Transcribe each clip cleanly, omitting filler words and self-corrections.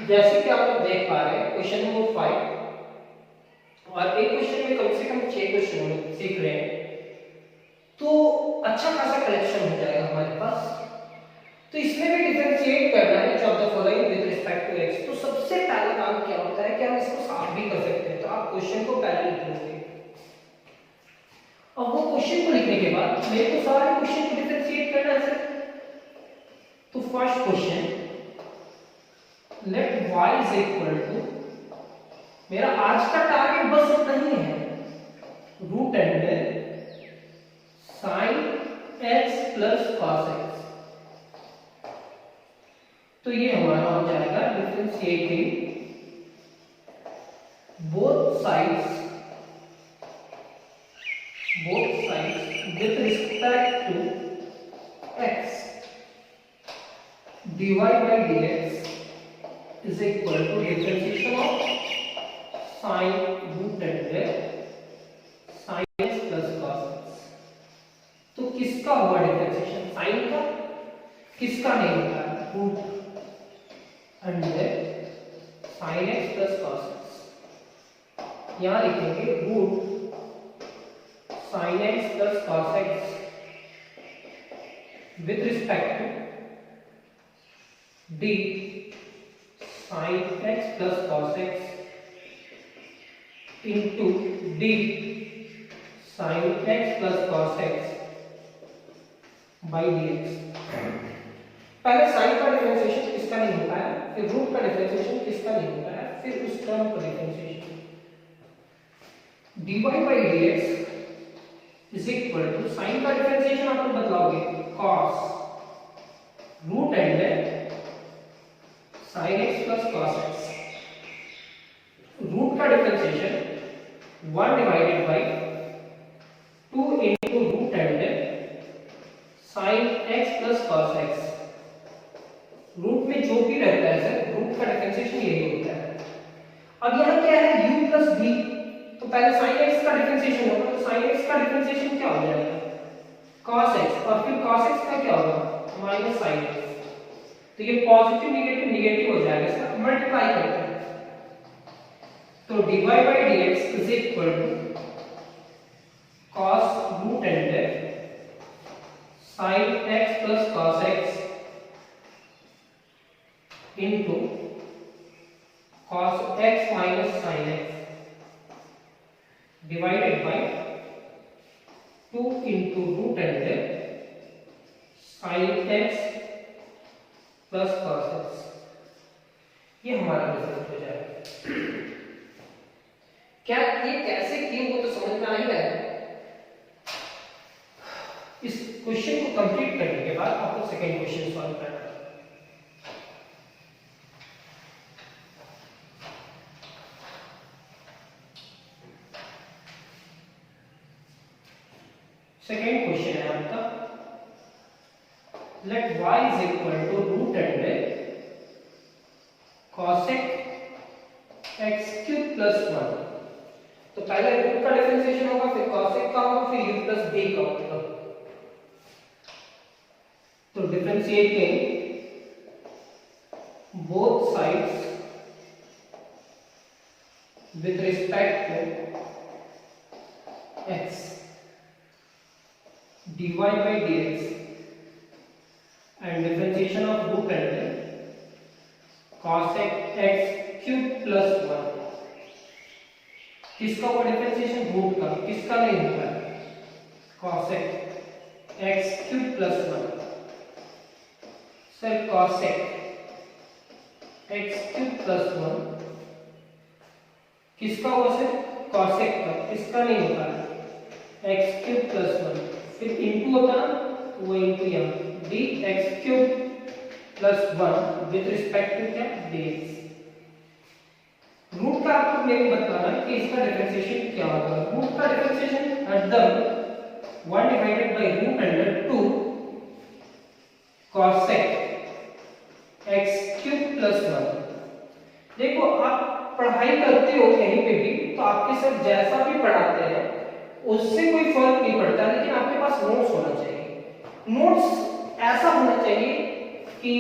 जैसे कि आप लोग देख पा रहे हैं क्वेश्चन नंबर 5 और एक क्वेश्चन में कम से कम 6 क्वेश्चन हम लोग सीख रहे हैं, तो अच्छा खासा कलेक्शन हो जाएगा हमारे पास। तो इसमें भी डिफरेंशिएट करना है of the following with respect to x। तो सबसे पहला काम क्या होता है कि हम इसको साफ भी कर सकते हैं। तो आप क्वेश्चन को पहले लिख लोगे और वो क्वेश्चन को लिखने के बाद मेरे को सारे क्वेश्चन को डिफरेंशिएट करना है सर। तो first question, let y is equal to, मेरा आज का टारगेट बस इतना ही है, root under sin x plus cos x। तो ये हमारा हो जाएगा differentiating both sides with respect to x, dy by dx is equal to differentiation of sin root under sin x plus cos x। तो किसका हुआ डिफरेंशिएशन? sin का। किसका नहीं होता? Root under sin x plus cos x। यहां लिखेंगे root sin x plus cos x with respect to d sin x plus cos x into d sin x plus cos x by dx। पहले sin का differentiation किसका नहीं होता है, फिर root का डिफरेंशिएशन किसका नहीं होता है, फिर उस टर्म का differentiation. dy by dx is equal to, sine का डिफरेंशिएशन आप लोग बतलाओगे, cos root under sin x plus cos x। Root का differentiation 1 divided by 2 into root under sin x plus cos x। Root में जो भी रहता है सर, रूट का डिफरेंशिएशन यही होता है। अब यहाँ क्या है, u प्लस v, तो पहले sin x का डिफरेंशिएशन होगा, तो sin x का डिफरेंशिएशन क्या हो जाएगा, cos x, और फिर cos x का क्या होगा, माइनस sin x। तो ये पॉजिटिव नेगेटिव नेगेटिव हो जाएगा, इसका मल्टीप्लाई करते हैं। तो dy by dx is equal to cos root under sin x plus cos x into cos x minus sin x divided by 2 into root under sin x plus cos x। ये हमारा result हो जाएगा। क्या ये कैसे किए वो तो समझ में आ ही रहा है। इस क्वेश्चन को कंप्लीट करने के बाद आपको सेकंड क्वेश्चन सॉल्व करना है। सेकेंड क्वेश्चन है आपका, let y is equal to root under cosec x cube plus 1। तो पहले रूट का डिफरेंशिएशन होगा, फिर cosec का होगा, फिर u प्लस b का होगा। तो differentiating both sides with respect to x, dy by dx and differentiation of root under cosec x cube plus 1। किसका हुआ डिफरेंशिएशन? रूट का। किसका नहीं होता है, cosec x cube plus 1। Sir cosec x cube plus 1 किसका हुआ सर? cosec का। किसका नहीं होता है, x cube plus 1। फिर इनटू होता ना, तो वो इनटू यहाँ dx cube plus 1 with respect to क्या, dx। रूट का आपको मेरे बताना है कि इसका डिफरेंशिएशन क्या होगा। रूट का डिफरेंशिएशन एकदम 1 divided by root under 2 cosec x cube plus 1। देखो आप पढ़ाई करते हो कहीं पे भी, तो आपके सर जैसा भी पढ़ाते हैं उससे कोई फर्क नहीं पड़ता, लेकिन आपके पास नोट्स होना चाहिए। नोट्स ऐसा होना चाहिए कि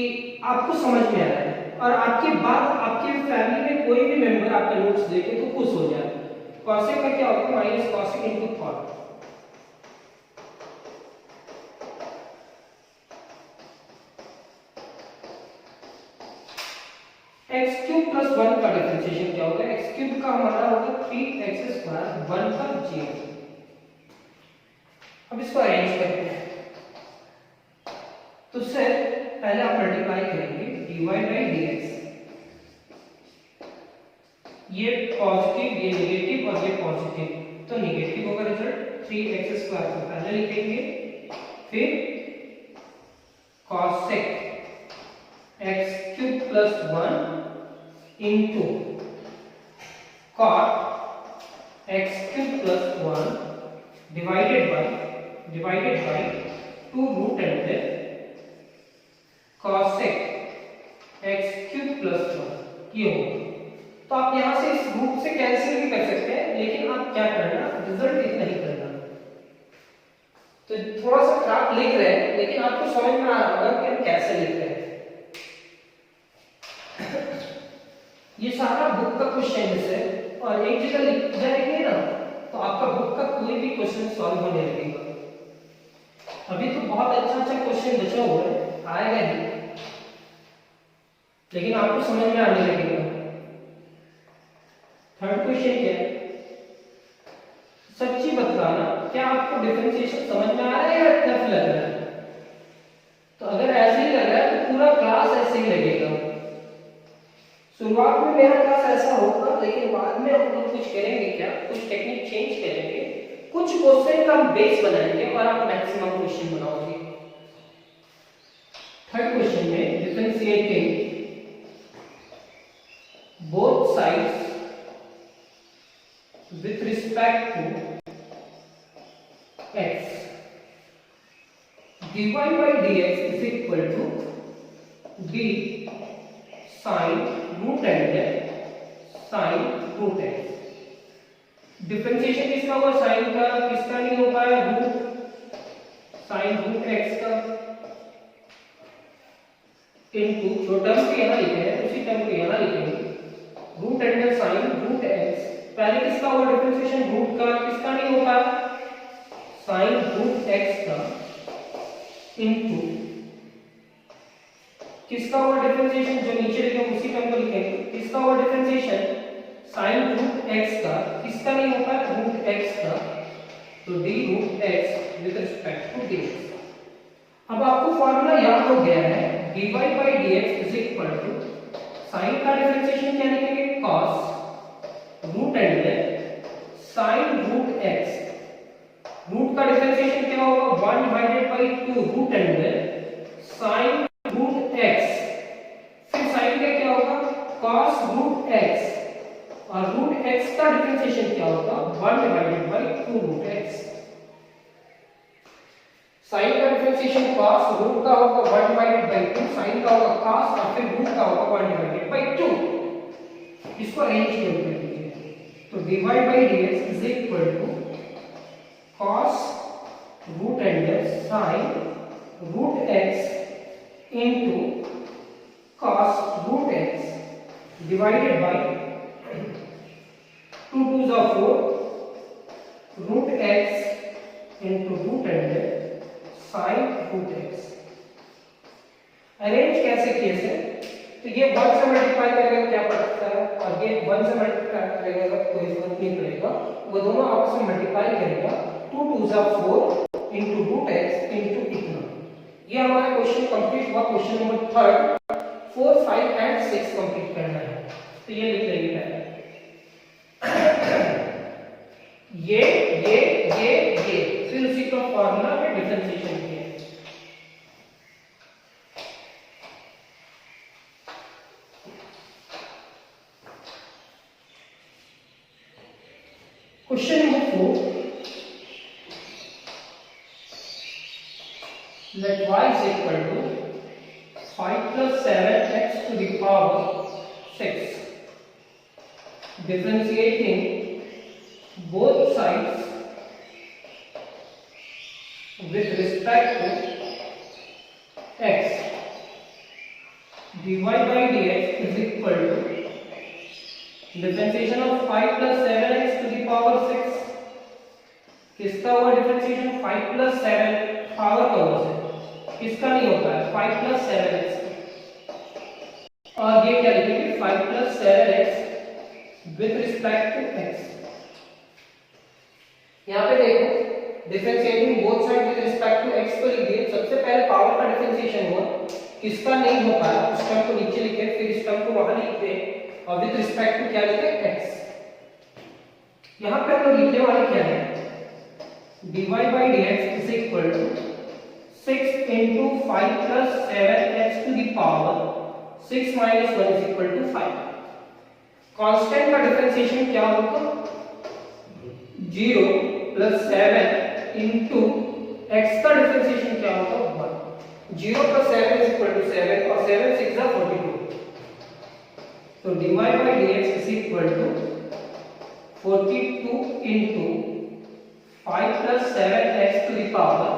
आपको समझ में आ रहा है। और आपके बाद आपके फैमिली में कोई भी मेंबर आपका नोट्स देखे तो खुश हो जाए। कॉसेक का क्या होता है, minus cosec into cot. X cube plus 1 का डिफरेंशिएशन क्या होगा, एक्स क्यूब का हमारा होगा 3x स्क्वायर 1 का j। अब इसको अरेंज करते हैं। तो सर पहले आप मल्टीप्लाई करेंगे dy बाई dx, ये पॉजिटिव ये नेगेटिव और ये पॉजिटिव, तो नेगेटिव होगा रिजल्ट 3x स्क्वायर को पहले लिखेंगे, फिर cosec x cube plus 1 into cot x cube plus 1 divided by 2 root under cosec x cube plus 1 ये होगा। तो आप यहां से इस रूट से कैंसिल भी कर सकते हैं, लेकिन आप क्या करना, रिजल्ट इतना ही करना। तो थोड़ा सा खराब लिख रहे हैं, लेकिन आपको समझ में आ रहा होगा कि हम कैसे लिख रहे हैं। ये सारा बुक का क्वेश्चन है, और एक जगह लिख जाएंगे ना तो आपका बुक का कोई भी क्वेश्चन सॉल्व होने लगेगा। अभी तो बहुत अच्छा क्वेश्चन बचा हुआ है, आएगा ही, लेकिन आपको समझ में आने लगेगा। थर्ड क्वेश्चन क्या है, सच्ची बतलाना, क्या आपको डिफरेंशिएशन समझ में आ रहा है या टफ लग रहा है? तो अगर ऐसे ही लग रहा है तो पूरा क्लास ऐसे ही लगेगा। शुरुआत में मेरा क्लास ऐसा होगा, लेकिन बाद में हम लोग कुछ करेंगे, क्या कुछ टेक्निक चेंज करेंगे, कुछ क्वेश्चन का बेस बनाएंगे और आप मैक्सिमम क्वेश्चन बनाओगे। थर्ड क्वेश्चन में differentiating both sides with respect to x, dy by dx is equal to d sin root under sin root x। Differentiation किसका होगा, साइन का, किसका नहीं हो पाया, रूट sin root x का, इनटू जो टर्म को यहां लिखे हैं उसी टर्म को यहां लिखेंगे, root under sin root x। पहले किसका हुआ डिफरेंशिएशन, रूट का, किसका नहीं होगा, sin रूट x का, इनटू किसका हुआ डिफरेंशिएशन, जो नीचे लिखे उसी टर्म को लिखेंगे, किसका हुआ डिफरेंशिएशन, sin रूट x का, किसका नहीं होगा, रूट x का, तो d root x with respect to dx। अब आपको फार्मूला याद हो गया है, dy by dx is equal to sin का डिफरेंशिएशन क्या लिखेंगे, cos root under sin root x, root का डिफरेंशिएशन क्या होगा, 1 divided by 2 root under sin root x, फिर sin का क्या होगा, cos रूट x, और रूट x का डिफरेंशिएशन क्या होगा, 1 divided by 2 root x। sin का डिफरेंशिएशन cos, रूट का होगा 1 डिवाइडेड बाय 2, sin का होगा cos और फिर रूट का होगा 1 डिवाइडेड बाय 2। इसको अरेंज कर लीजिए, तो dy by dx is equal to cos root under sin root x into cos root x divided by 2 2s are 4 root x into root under sin root x। Arrange कैसे किए से, तो ये 1 से मल्टीप्लाई करेगा क्या पड़ता है, और ये 1 से मल्टीप्लाई करेगा कोई फर्क नहीं पड़ेगा, वो दोनों आपस में मल्टीप्लाई करेगा, 2 2s are 4 into root x into इतना। ये हमारा क्वेश्चन कंप्लीट हुआ, क्वेश्चन नंबर 3, 4 5 एंड 6 कंप्लीट करना है। तो ये लिख लेंगे पहले, ये फिर उसी का फार्मूला में डिफरेंशिएशन किया। Question number 4, let y is equal to 5 plus 7x to the power 6, differentiating both sides with respect to x, dy by dx is equal to differentiation of 5 plus 7x to the power 6. किसका हुआ differentiation? 5 plus 7 power का हुआ है, किसका नहीं होता है? 5 plus 7x। और ये क्या लिखेंगे? 5 plus 7x with respect to x। यहाँ पे देखो differentiating both side with respect to x को लिख दिए। सबसे पहले पावर का डिफरेंशिएशन हुआ, किसका नहीं हो पाया उस टर्म को नीचे लिखे, फिर इस टर्म को वहां लिखते हैं और विद रिस्पेक्ट टू क्या लिखे? x। यहां पे हम लोग लिखने वाले क्या है? dy by dx is equal to 6 into 5 plus 7x to the power 6 minus 1 is equal to 5। Constant का डिफरेंशिएशन क्या होगा? 0 plus 7 into x का डिफरेंशिएशन क्या होगा? 1। 0 plus 7 is equal to 7 और 7 6 are 42। तो dy by dx is equal to 42 into 5 plus 7x to the power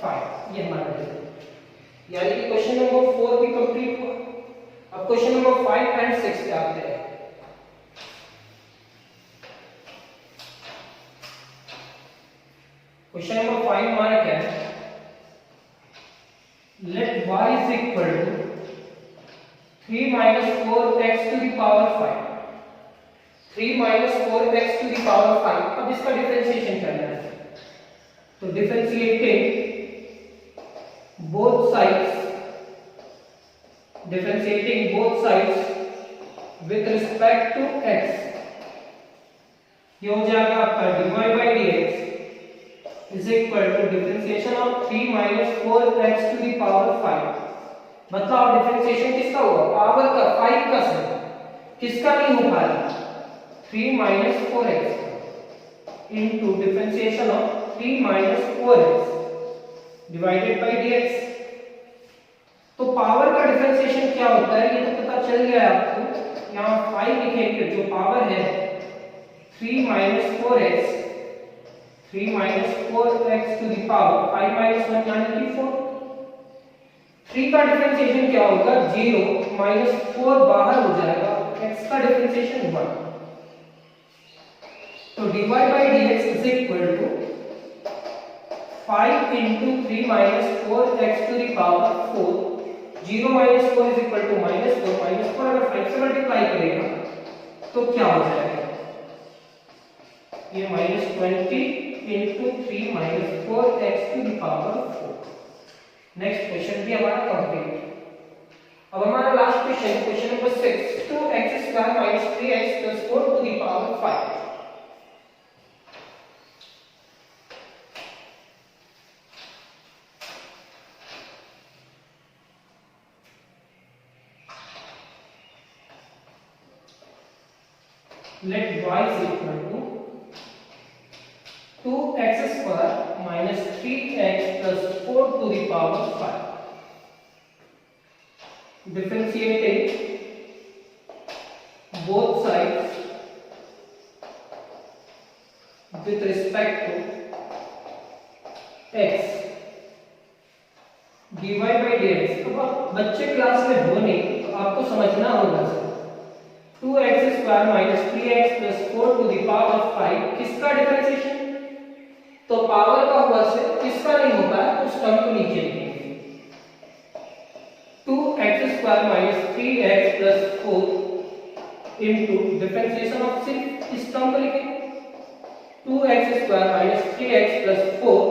5। ये हमारा है, यानी कि क्वेश्चन नंबर 4 भी कंप्लीट हुआ। अब क्वेश्चन नंबर 5 एंड 6 पे आते हैं। क्वेश्चन नंबर 5 हमारा क्या है? Let y is equal to 3 minus 4x to the power 5। 3 minus 4x to the power 5। अब इसका डिफरेंशिएशन करना है, तो differentiating both sides with respect to x, ये हो जाएगा आपका dy by dx is equal to differentiation of 3 minus 4x to the power 5। मतलब डिफरेंशिएशन किसका हुआ? पावर का 5 का से, किसका नहीं हो पाया? 3 minus 4x into differentiation of 3 minus 4x divided by dx। तो पावर का डिफरेंशिएशन क्या होता है ये तो पता चल गया है आपको। यहाँ 5 लिखेंगे, जो पावर है 3 minus 4x to the power 5 minus 1 यानी कि 4। 3 का डिफरेंशिएशन क्या होगा? 0 minus 4 बाहर हो जाएगा, x का डिफरेंशिएशन 1। तो dy by dx is equal to 5 into 3 minus 4x to the power 4। 0 minus 4 is equal to minus 4। minus 4 अगर 5 से मल्टीप्लाई करेगा तो क्या हो जाएगा? ये minus 20 into 3 minus 4x to the power 4। Next question भी हमारा कंप्लीट। अब हमारा last question, question number 6, 2x square minus 3x plus 4 to the power 5। Let y is equal to 2x square minus 3x plus 4 to the power 5। Differentiating both sides with respect to x। dy by dx। अब आप बच्चे class में हो नहीं तो आपको समझना होगा sir. 2x square minus 3x plus 4 to the power 5 किसका डिफरेंशिएशन? तो पावर का हुआ से किसका नहीं होता है उस टर्म को नीचे लिखेंगे। 2x square minus 3x plus 4 into differentiation of सिर्फ इस टर्म को लिखेंगे 2x square minus 3x plus 4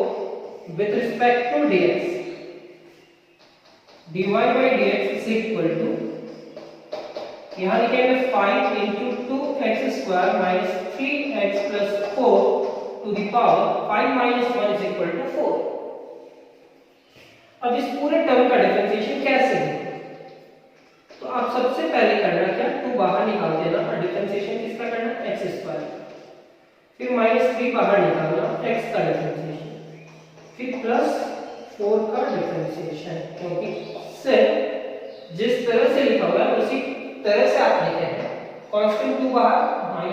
with respect to dx। dy by dx is equal to, यहाँ लिखेंगे 5 into 2x square minus 3x plus 4 to the power 5 minus 1 is equal to 4। अब इस पूरे term का डिफरेंशिएशन कैसे है? तो आप सबसे पहले करना क्या, 2 बाहर निकाल देना और डिफरेंशिएशन किसका करना? x square. फिर -3 बाहर निकालना, x का डिफरेंशिएशन, फिर +4 का डिफरेंशिएशन, क्योंकि सिर्फ जिस तरह से लिखा हुआ है उसी तरह से आप लिखे हैं। कांस्टेंट 2 बाहर,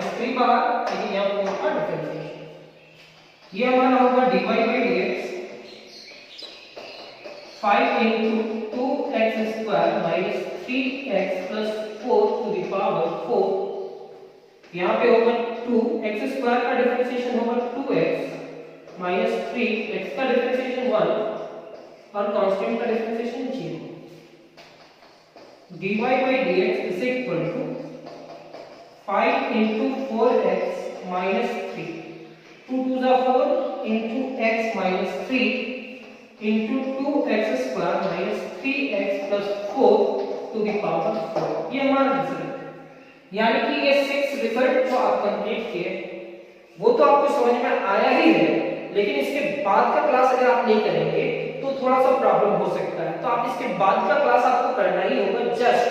-3 बाहर, लेकिन यहाँ 4 का डिफरेंशिएशन। ये हमारा होगा dy by dx 5 into 2x square minus 3x plus 4 to the power 4, यहाँ पे होगा 2, x स्क्वायर का डिफरेंशिएशन होगा 2x माइनस 3, x का डिफरेंशिएशन 1 और कांस्टेंट का differentiation 0। dy by dx is equal to 5 into 4x minus 3, 2 to the 4 into x minus 3 into 2x square minus 3x plus 4 to the power 4। ये हमारा result है। यानी कि ये 6 रिजल्ट जो आप कंप्लीट किए वो तो आपको समझ में आया ही है, लेकिन इसके बाद का क्लास अगर आप नहीं करेंगे तो थोड़ा सा प्रॉब्लम हो सकता है। तो आप इसके बाद का क्लास आपको करना ही होगा जस्ट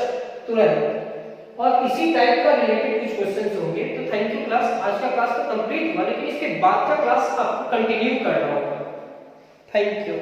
तुरंत, और इसी टाइप का रिलेटेड कुछ क्वेश्चंस होंगे। तो थैंक यू क्लास, आज का क्लास तो कंप्लीट हुआ, लेकिन इसके बाद का क्लास आपको कंटिन्यू करना होगा। Thank you.